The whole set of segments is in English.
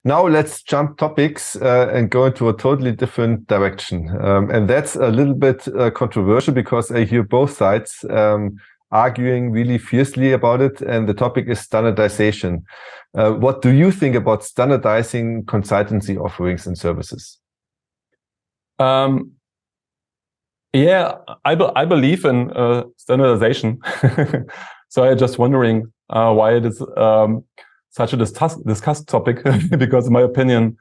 Now let's jump topics and go into a totally different direction. And that's a little bit controversial because I hear both sides arguing really fiercely about it. And the topic is standardization. What do you think about standardizing consultancy offerings and services? Yeah, I believe in standardization. So I'm just wondering why it is such a discussed topic, because in my opinion,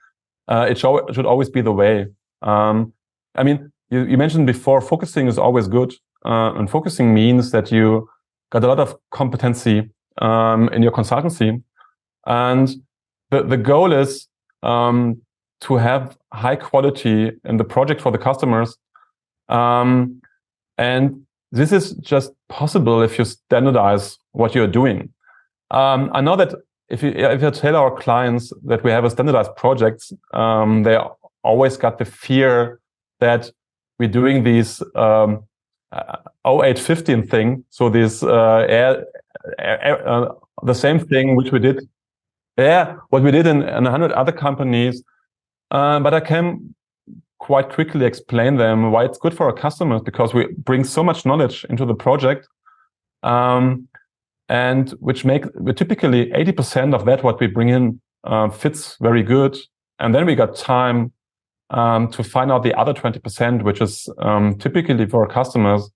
it should always be the way. I mean, you mentioned before, focusing is always good. And focusing means that you got a lot of competency in your consultancy. And the goal is to have high quality in the project for the customers. And this is just possible if you standardize what you're doing. I know that if you tell our clients that we have a standardized project, they always got the fear that we're doing these 0815 thing. So this the same thing which we did, what we did in 100 other companies. But I can quite quickly explain them why it's good for our customers, because we bring so much knowledge into the project, and which typically 80% of that what we bring in fits very good, and then we got time to find out the other 20%, which is typically for our customers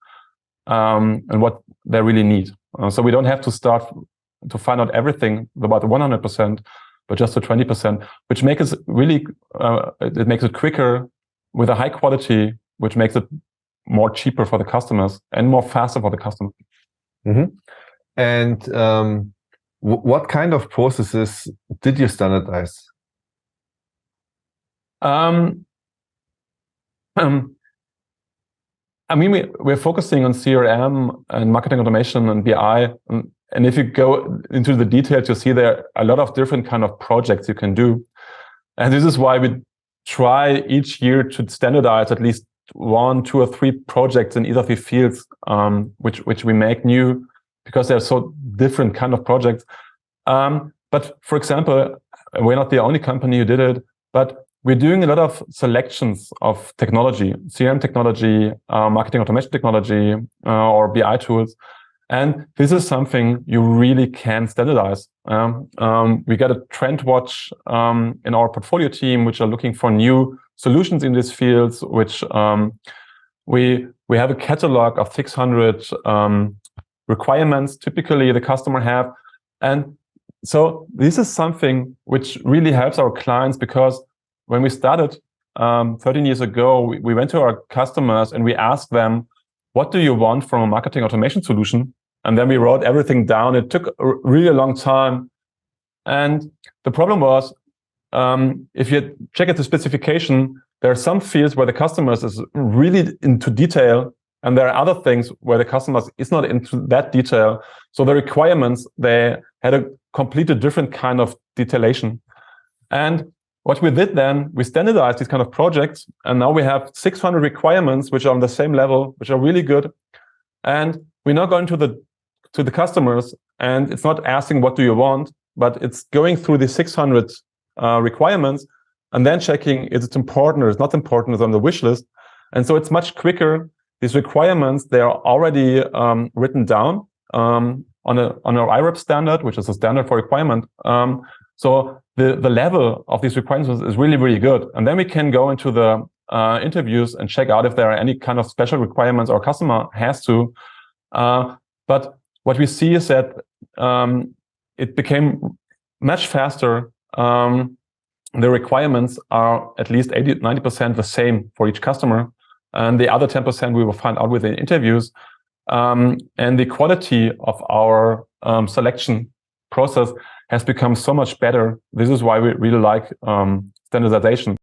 and what they really need. So we don't have to start to find out everything about the 100%, but just the 20%, which makes it really it makes it quicker with a high quality, which makes it more cheaper for the customers and more faster for the customer. Mm-hmm. And what kind of processes did you standardize? I mean, we're focusing on CRM and marketing automation and BI. And if you go into the details, you see there are a lot of different kind of projects you can do. And this is why we try each year to standardize at least 1, 2, or 3 projects in either of the fields, which we make new, because they're so different kind of projects. But for example, we're not the only company who did it, but we're doing a lot of selections of technology, CRM technology, marketing automation technology, or BI tools. And this is something you really can standardize. We got a trend watch in our portfolio team, which are looking for new solutions in these fields, which we have a catalog of 600 requirements typically the customer have. And so this is something which really helps our clients, because when we started 13 years ago, we went to our customers and we asked them, what do you want from a marketing automation solution? And then we wrote everything down. It took a really long time. And the problem was, if you check at the specification, there are some fields where the customers is really into detail, and there are other things where the customers is not into that detail. So the requirements, they had a completely different kind of detailation. And what we did then, we standardized these kind of projects, and now we have 600 requirements which are on the same level, which are really good. And we're now going to the customers, and it's not asking what do you want, but it's going through the 600 requirements and then checking is it important or is not important, is on the wish list. And so it's much quicker. These requirements, they are already written down on our IREP standard, which is a standard for requirement. So the level of these requirements is really, really good. And then we can go into the interviews and check out if there are any kind of special requirements our customer has to. But what we see is that it became much faster. The requirements are at least 80–90% the same for each customer. And the other 10% we will find out within interviews. And the quality of our selection process has become so much better. This is why we really like standardization.